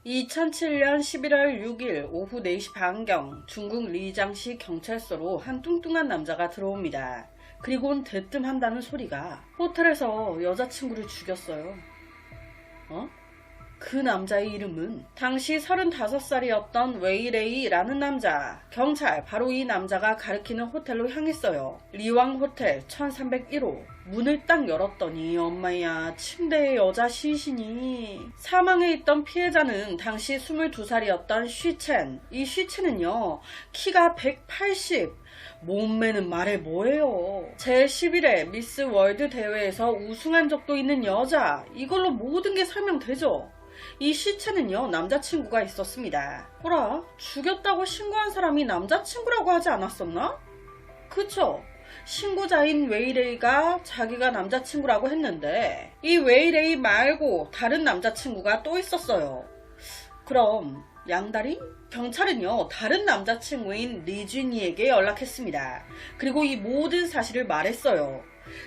2007년 11월 6일 오후 4시 반경 중국 리장시 경찰서로 한 뚱뚱한 남자가 들어옵니다. 그리곤 대뜸한다는 소리가 호텔에서 여자친구를 죽였어요. 그 남자의 이름은 당시 35살이었던 웨이레이라는 남자. 경찰 바로 이 남자가 가리키는 호텔로 향했어요. 리왕 호텔 1301호. 문을 딱 열었더니 엄마야, 침대에 여자 시신이. 사망해 있던 피해자는 당시 22살이었던 쉬첸. 이 쉬첸은요, 키가 180. 몸매는 말해 뭐예요. 제11회 미스 월드 대회에서 우승한 적도 있는 여자. 이걸로 모든 게 설명되죠. 이 시체는요, 남자친구가 있었습니다. 호라, 죽였다고 신고한 사람이 남자친구라고 하지 않았었나? 그쵸? 신고자인 웨이레이가 자기가 남자친구라고 했는데 이 웨이레이 말고 다른 남자친구가 또 있었어요. 그럼 양다리? 경찰은요, 다른 남자친구인 리준이에게 연락했습니다. 그리고 이 모든 사실을 말했어요.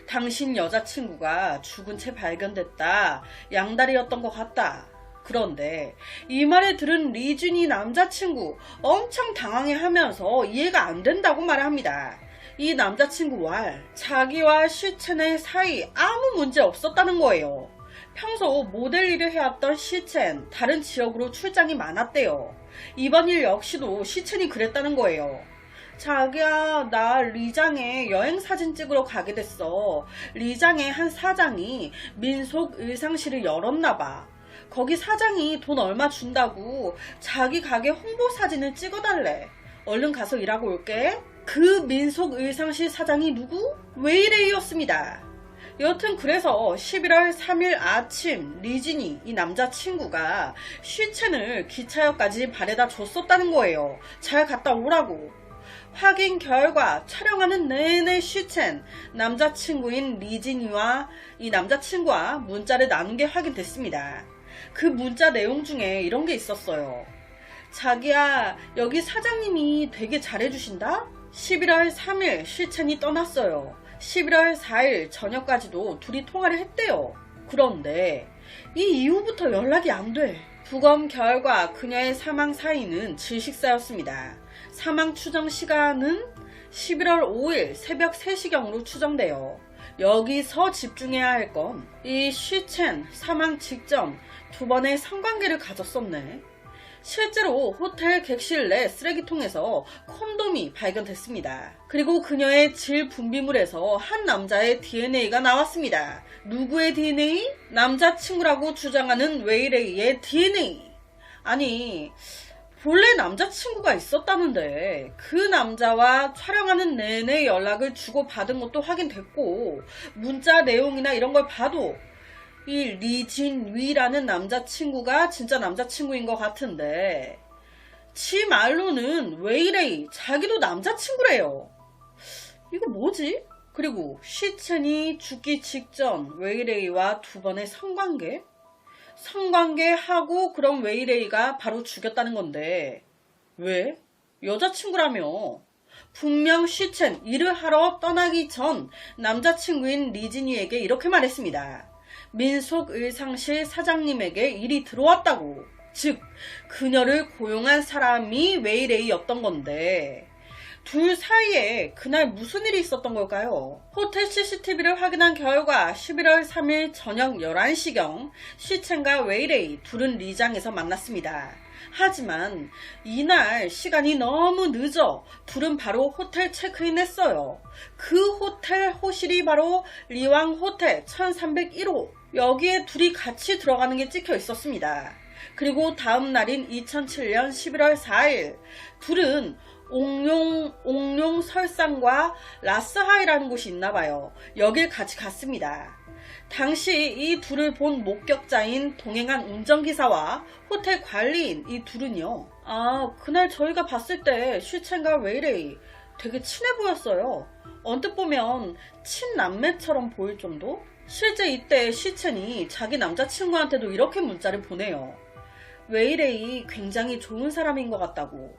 당신 여자친구가 죽은 채 발견됐다. 양다리였던 것 같다. 그런데 이 말을 들은 리준이 남자친구 엄청 당황해하면서 이해가 안 된다고 말합니다. 이 남자친구 왈, 자기와 쉬첸의 사이 아무 문제 없었다는 거예요. 평소 모델 일을 해왔던 쉬첸, 다른 지역으로 출장이 많았대요. 이번 일 역시도 쉬첸이 그랬다는 거예요. 자기야, 나 리장에 여행사진 찍으러 가게 됐어. 리장의 한 사장이 민속 의상실을 열었나봐. 거기 사장이 돈 얼마 준다고 자기 가게 홍보 사진을 찍어달래. 얼른 가서 일하고 올게. 그 민속 의상실 사장이 누구? 웨이레이였습니다. 여튼 그래서 11월 3일 아침 리진이, 이 남자친구가 쉬첸을 기차역까지 바래다 줬었다는 거예요. 잘 갔다 오라고. 확인 결과 촬영하는 내내 쉬첸, 남자친구인 리진이와 이 남자친구와 문자를 나눈 게 확인됐습니다. 그 문자 내용 중에 이런 게 있었어요. 자기야, 여기 사장님이 되게 잘해주신다? 11월 3일 쉬첸이 떠났어요. 11월 4일 저녁까지도 둘이 통화를 했대요. 그런데 이 이후부터 연락이 안 돼. 부검 결과 그녀의 사망 사인은 질식사였습니다. 사망 추정 시간은 11월 5일 새벽 3시경으로 추정돼요. 여기서 집중해야 할 건 이 쉬첸 사망 직전 2번의 성관계를 가졌었네. 실제로 호텔 객실 내 쓰레기통에서 콘돔이 발견됐습니다. 그리고 그녀의 질 분비물에서 한 남자의 DNA가 나왔습니다. 누구의 DNA? 남자친구라고 주장하는 웨이레이의 DNA. 아니, 본래 남자친구가 있었다는데 그 남자와 촬영하는 내내 연락을 주고받은 것도 확인됐고, 문자 내용이나 이런 걸 봐도 이 리진위라는 남자친구가 진짜 남자친구인 것 같은데, 지 말로는 웨이레이 자기도 남자친구래요. 이거 뭐지? 그리고 쉬첸이 죽기 직전 웨이레이와 2번의 성관계? 성관계하고 그럼 웨이레이가 바로 죽였다는 건데 왜? 여자친구라며. 분명 쉬첸 일을 하러 떠나기 전 남자친구인 리진이에게 이렇게 말했습니다. 민속 의상실 사장님에게 일이 들어왔다고. 즉, 그녀를 고용한 사람이 웨이레이였던 건데 둘 사이에 그날 무슨 일이 있었던 걸까요? 호텔 CCTV를 확인한 결과 11월 3일 저녁 11시경 쉬첸과 웨이레이 둘은 리장에서 만났습니다. 하지만 이날 시간이 너무 늦어 둘은 바로 호텔 체크인했어요. 그 호텔 호실이 바로 리왕 호텔 1301호. 여기에 둘이 같이 들어가는 게 찍혀 있었습니다. 그리고 다음 날인 2007년 11월 4일 둘은 옥룡 설상과 라스하이라는 곳이 있나봐요. 여길 같이 갔습니다. 당시 이 둘을 본 목격자인 동행한 운전기사와 호텔 관리인 이 둘은요, 그날 저희가 봤을 때 쉬첸과 웨이레이 되게 친해 보였어요. 언뜻 보면 친남매처럼 보일 정도? 실제 이때 쉬첸이 자기 남자친구한테도 이렇게 문자를 보내요. 웨이레이 굉장히 좋은 사람인 것 같다고.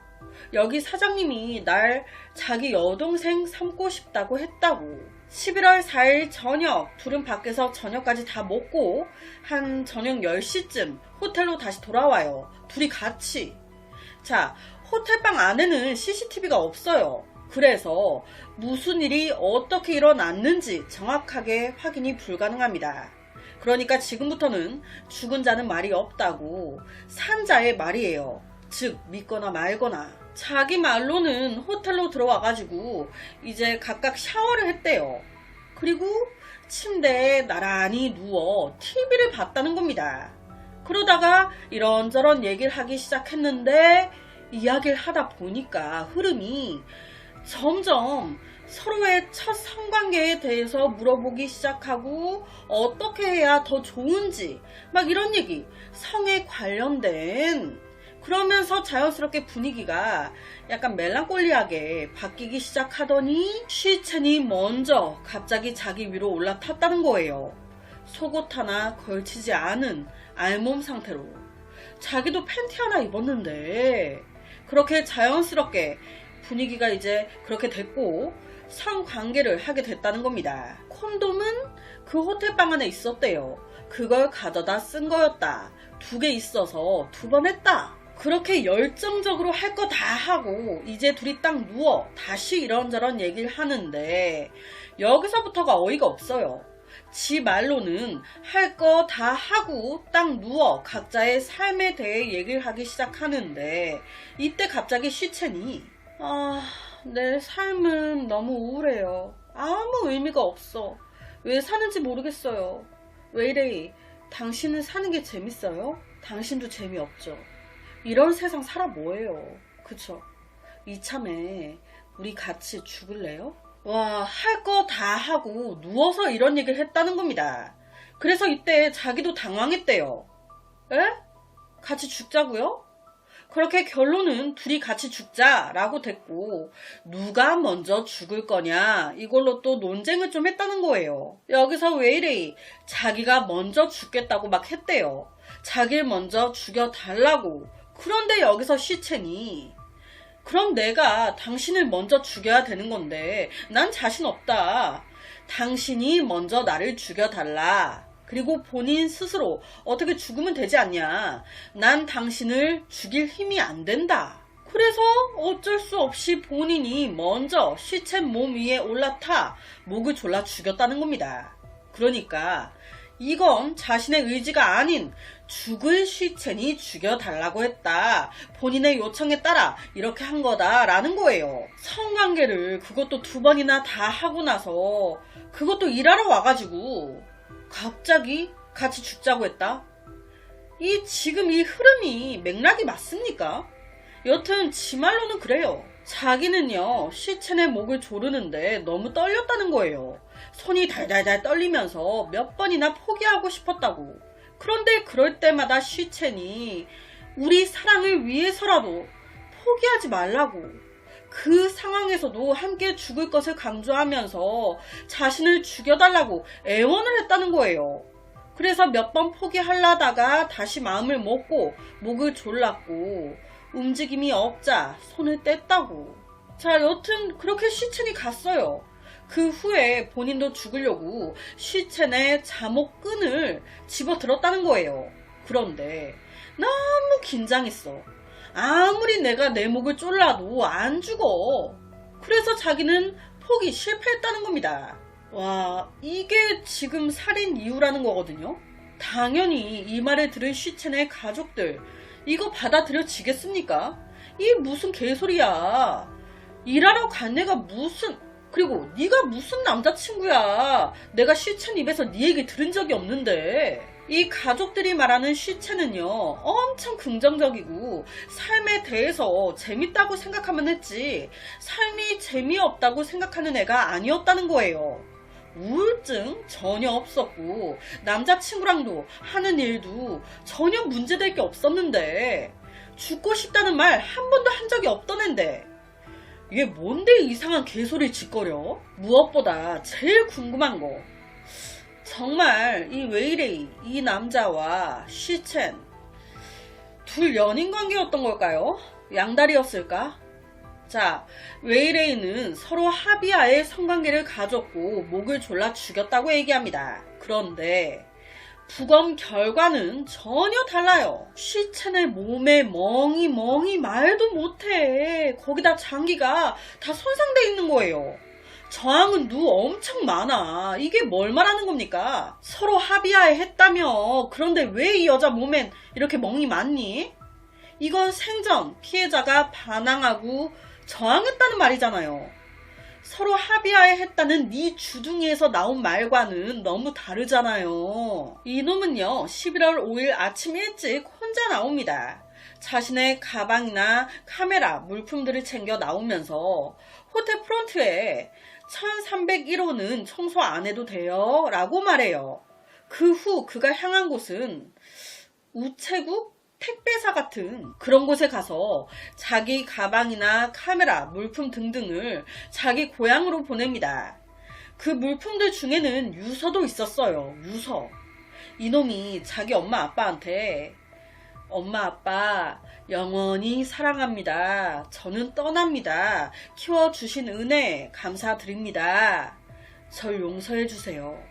여기 사장님이 날 자기 여동생 삼고 싶다고 했다고. 11월 4일 저녁 둘은 밖에서 저녁까지 다 먹고 한 저녁 10시쯤 호텔로 다시 돌아와요. 둘이 같이. 자, 호텔방 안에는 CCTV가 없어요. 그래서 무슨 일이 어떻게 일어났는지 정확하게 확인이 불가능합니다. 그러니까 지금부터는 죽은 자는 말이 없다고 산자의 말이에요. 즉 믿거나 말거나. 자기 말로는 호텔로 들어와가지고 이제 각각 샤워를 했대요. 그리고 침대에 나란히 누워 TV를 봤다는 겁니다. 그러다가 이런저런 얘기를 하기 시작했는데 이야기를 하다 보니까 흐름이 점점 서로의 첫 성관계에 대해서 물어보기 시작하고 어떻게 해야 더 좋은지 막 이런 얘기, 성에 관련된. 그러면서 자연스럽게 분위기가 약간 멜랑콜리하게 바뀌기 시작하더니 쉬첸이 먼저 갑자기 자기 위로 올라탔다는 거예요. 속옷 하나 걸치지 않은 알몸 상태로. 자기도 팬티 하나 입었는데 그렇게 자연스럽게 분위기가 이제 그렇게 됐고 성관계를 하게 됐다는 겁니다. 콘돔은 그 호텔방 안에 있었대요. 그걸 가져다 쓴 거였다. 2개 있어서 2번 했다. 그렇게 열정적으로 할 거 다 하고 이제 둘이 딱 누워 다시 이런저런 얘기를 하는데 여기서부터가 어이가 없어요. 지 말로는 할 거 다 하고 딱 누워 각자의 삶에 대해 얘기를 하기 시작하는데 이때 갑자기 쉬첸이 내 삶은 너무 우울해요. 아무 의미가 없어. 왜 사는지 모르겠어요. 왜 이래? 당신은 사는 게 재밌어요? 당신도 재미없죠. 이런 세상 살아 뭐해요. 그쵸? 이참에 우리 같이 죽을래요? 와, 할 거 다 하고 누워서 이런 얘기를 했다는 겁니다. 그래서 이때 자기도 당황했대요. 에? 같이 죽자고요? 그렇게 결론은 둘이 같이 죽자라고 됐고 누가 먼저 죽을 거냐 이걸로 또 논쟁을 좀 했다는 거예요. 여기서 왜 이래? 자기가 먼저 죽겠다고 막 했대요. 자기를 먼저 죽여달라고. 그런데 여기서 쉬첸이 그럼 내가 당신을 먼저 죽여야 되는 건데 난 자신 없다. 당신이 먼저 나를 죽여달라. 그리고 본인 스스로 어떻게 죽으면 되지 않냐. 난 당신을 죽일 힘이 안 된다. 그래서 어쩔 수 없이 본인이 먼저 쉬첸 몸 위에 올라타 목을 졸라 죽였다는 겁니다. 그러니까 이건 자신의 의지가 아닌 죽을 쉬첸이 죽여달라고 했다. 본인의 요청에 따라 이렇게 한 거다라는 거예요. 성관계를 그것도 2번이나 다 하고 나서 그것도 일하러 와가지고 갑자기 같이 죽자고 했다? 지금 이 흐름이 맥락이 맞습니까? 여튼 지 말로는 그래요. 자기는요 쉬첸의 목을 조르는데 너무 떨렸다는 거예요. 손이 달달달 떨리면서 몇 번이나 포기하고 싶었다고. 그런데 그럴 때마다 쉬첸이 우리 사랑을 위해서라도 포기하지 말라고. 그 상황에서도 함께 죽을 것을 강조하면서 자신을 죽여달라고 애원을 했다는 거예요. 그래서 몇 번 포기하려다가 다시 마음을 먹고 목을 졸랐고 움직임이 없자 손을 뗐다고. 자, 여튼 그렇게 쉬첸이 갔어요. 그 후에 본인도 죽으려고 쉬첸의 잠옷끈을 집어들었다는 거예요. 그런데 너무 긴장했어. 아무리 내가 내 목을 졸라도 안 죽어. 그래서 자기는 포기 실패했다는 겁니다. 와, 이게 지금 살인 이유라는 거거든요. 당연히 이 말을 들은 쉬첸의 가족들 이거 받아들여지겠습니까? 이 무슨 개소리야. 일하러 간 애가 무슨, 그리고 네가 무슨 남자친구야. 내가 쉬첸 입에서 네 얘기 들은 적이 없는데. 이 가족들이 말하는 쉬첸은요 엄청 긍정적이고 삶에 대해서 재밌다고 생각하면 했지 삶이 재미없다고 생각하는 애가 아니었다는 거예요. 우울증 전혀 없었고 남자친구랑도 하는 일도 전혀 문제될 게 없었는데 죽고 싶다는 말 한 번도 한 적이 없던 앤데 얘 뭔데 이상한 개소리를 짓거려? 무엇보다 제일 궁금한 거 정말 이 웨이레이 이 남자와 쉬첸 둘 연인 관계였던 걸까요? 양다리였을까? 자, 웨이레이는 서로 합의하에 성관계를 가졌고 목을 졸라 죽였다고 얘기합니다. 그런데 부검 결과는 전혀 달라요. 시첸의 몸에 멍이 말도 못해. 거기다 장기가 다 손상돼 있는 거예요. 저항은 누 엄청 많아. 이게 뭘 말하는 겁니까? 서로 합의하에 했다며. 그런데 왜 이 여자 몸엔 이렇게 멍이 많니? 이건 생전 피해자가 반항하고 저항했다는 말이잖아요. 서로 합의하에 했다는 네 주둥이에서 나온 말과는 너무 다르잖아요. 이놈은요 11월 5일 아침 일찍 혼자 나옵니다. 자신의 가방이나 카메라, 물품들을 챙겨 나오면서 호텔 프론트에 1301호는 청소 안 해도 돼요 라고 말해요. 그 후 그가 향한 곳은 우체국? 택배사 같은 그런 곳에 가서 자기 가방이나 카메라, 물품 등등을 자기 고향으로 보냅니다. 그 물품들 중에는 유서도 있었어요. 유서. 이놈이 자기 엄마 아빠한테 엄마 아빠 영원히 사랑합니다. 저는 떠납니다. 키워주신 은혜 감사드립니다. 절 용서해주세요.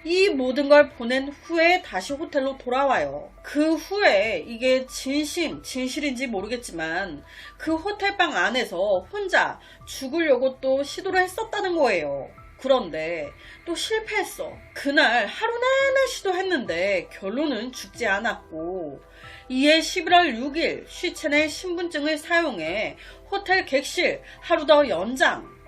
이 모든 걸 보낸 후에 다시 호텔로 돌아와요. 그 후에 이게 진실인지 모르겠지만 그 호텔방 안에서 혼자 죽으려고 또 시도를 했었다는 거예요. 그런데 또 실패했어. 그날 하루 내내 시도했는데 결론은 죽지 않았고 이에 11월 6일 쉬첸의 신분증을 사용해 호텔 객실 하루 더 연장.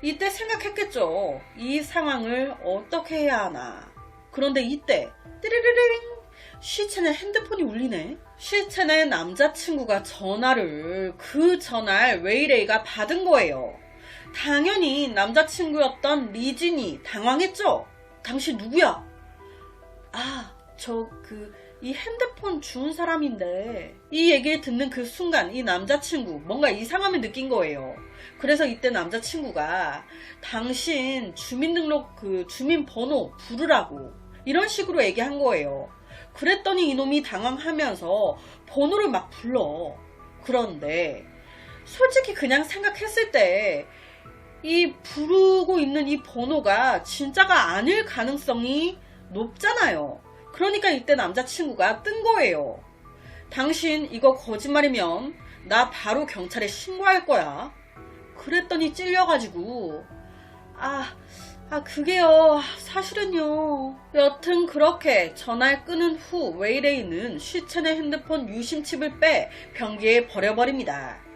이때 생각했겠죠. 이 상황을 어떻게 해야 하나. 그런데 이때 띠리리링 쉬첸의 핸드폰이 울리네. 쉬첸의 남자친구가 그 전화를 웨이레이가 받은 거예요. 당연히 남자친구였던 리진이 당황했죠. 당신 누구야? 이 핸드폰 준 사람인데. 이 얘기를 듣는 그 순간 이 남자친구 뭔가 이상함을 느낀 거예요. 그래서 이때 남자친구가 당신 주민등록 주민번호 부르라고 이런 식으로 얘기한 거예요. 그랬더니 이놈이 당황하면서 번호를 막 불러. 그런데 솔직히 그냥 생각했을 때 이 부르고 있는 이 번호가 진짜가 아닐 가능성이 높잖아요. 그러니까 이때 남자친구가 뜬 거예요. 당신 이거 거짓말이면 나 바로 경찰에 신고할 거야. 그랬더니 찔려가지고 그게요 사실은요. 여튼 그렇게 전화를 끊은 후 웨이레이는 쉬첸의 핸드폰 유심칩을 빼 변기에 버려버립니다.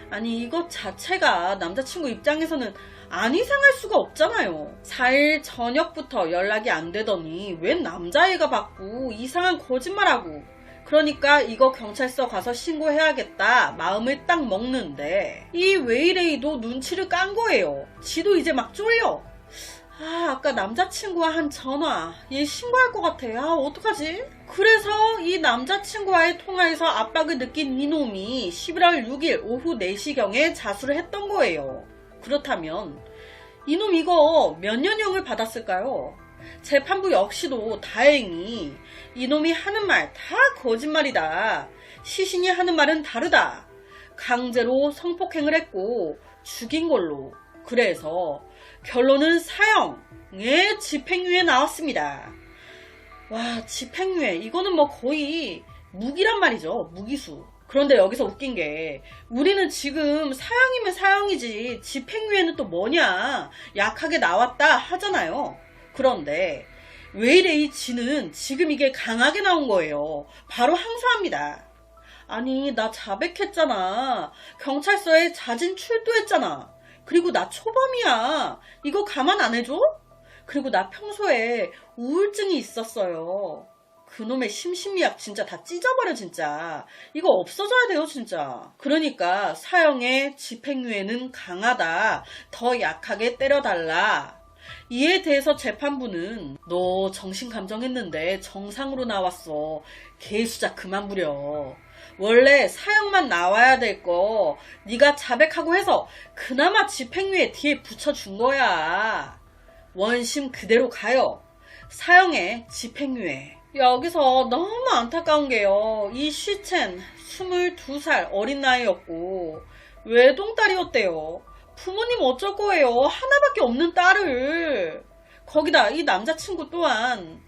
아니 이것 자체가 남자친구 입장에서는 안 이상할 수가 없잖아요. 4일 저녁부터 연락이 안 되더니 웬 남자애가 받고 이상한 거짓말하고. 그러니까 이거 경찰서 가서 신고해야겠다 마음을 딱 먹는데 이 웨이레이도 눈치를 깐 거예요. 지도 이제 막 쫄려. 아까 남자친구와 한 전화 얘 신고할 것 같아. 어떡하지? 그래서 이 남자친구와의 통화에서 압박을 느낀 이놈이 11월 6일 오후 4시경에 자수를 했던 거예요. 그렇다면 이놈 이거 몇 년형을 받았을까요? 재판부 역시도 다행히 이놈이 하는 말 다 거짓말이다. 시신이 하는 말은 다르다. 강제로 성폭행을 했고 죽인 걸로. 그래서 결론은 사형의 집행유예 나왔습니다. 와, 집행유예. 이거는 뭐 거의 무기란 말이죠. 무기수. 그런데 여기서 웃긴 게 우리는 지금 사형이면 사형이지 집행유예는 또 뭐냐 약하게 나왔다 하잖아요. 그런데 웨이레이 지는 지금 이게 강하게 나온 거예요. 바로 항소합니다. 아니 나 자백했잖아. 경찰서에 자진 출두했잖아. 그리고 나 초범이야. 이거 가만 안 해줘? 그리고 나 평소에 우울증이 있었어요. 그놈의 심신미약 진짜 다 찢어버려 진짜. 이거 없어져야 돼요 진짜. 그러니까 사형의 집행유예는 강하다. 더 약하게 때려달라. 이에 대해서 재판부는 너 정신감정했는데 정상으로 나왔어. 개수작 그만 부려. 원래 사형만 나와야 될 거 네가 자백하고 해서 그나마 집행유예 뒤에 붙여준 거야. 원심 그대로 가요. 사형의 집행유예. 여기서 너무 안타까운 게요. 이 쉬첸 22살 어린 나이였고 외동딸이었대요. 부모님 어쩔 거예요. 하나밖에 없는 딸을. 거기다 이 남자친구 또한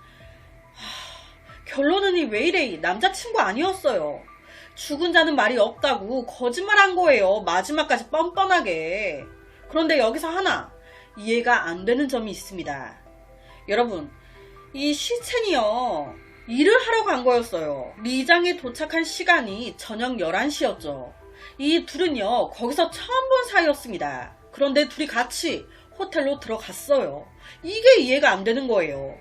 결론은 이 웨이레이 남자친구 아니었어요. 죽은 자는 말이 없다고 거짓말한 거예요. 마지막까지 뻔뻔하게. 그런데 여기서 하나 이해가 안 되는 점이 있습니다. 여러분, 이 시첸이요 일을 하러 간 거였어요. 리장에 도착한 시간이 저녁 11시였죠. 이 둘은요 거기서 처음 본 사이였습니다. 그런데 둘이 같이 호텔로 들어갔어요. 이게 이해가 안 되는 거예요.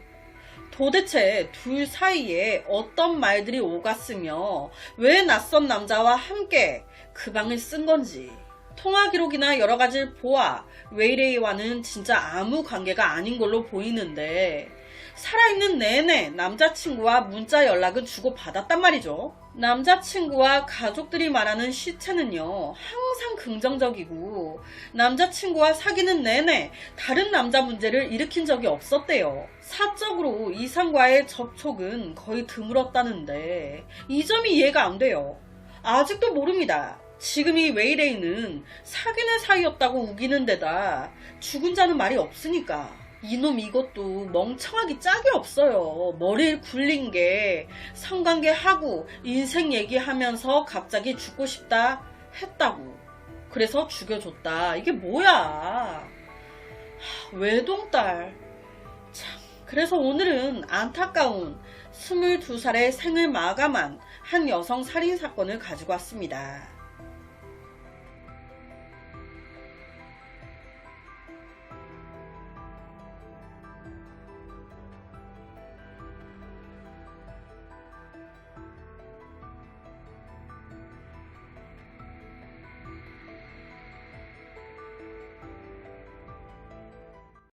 도대체 둘 사이에 어떤 말들이 오갔으며 왜 낯선 남자와 함께 그 방을 쓴 건지. 통화 기록이나 여러 가지를 보아 웨이레이와는 진짜 아무 관계가 아닌 걸로 보이는데 살아있는 내내 남자친구와 문자 연락은 주고받았단 말이죠. 남자친구와 가족들이 말하는 시체는요 항상 긍정적이고 남자친구와 사귀는 내내 다른 남자 문제를 일으킨 적이 없었대요. 사적으로 이상과의 접촉은 거의 드물었다는데 이 점이 이해가 안 돼요. 아직도 모릅니다. 지금 이 웨이레이는 사귀는 사이였다고 우기는 데다 죽은 자는 말이 없으니까 이놈 이것도 멍청하기 짝이 없어요. 머리를 굴린 게 성관계 하고 인생 얘기하면서 갑자기 죽고 싶다 했다고. 그래서 죽여줬다. 이게 뭐야. 외동딸. 참. 그래서 오늘은 안타까운 22살의 생을 마감한 한 여성 살인사건을 가지고 왔습니다.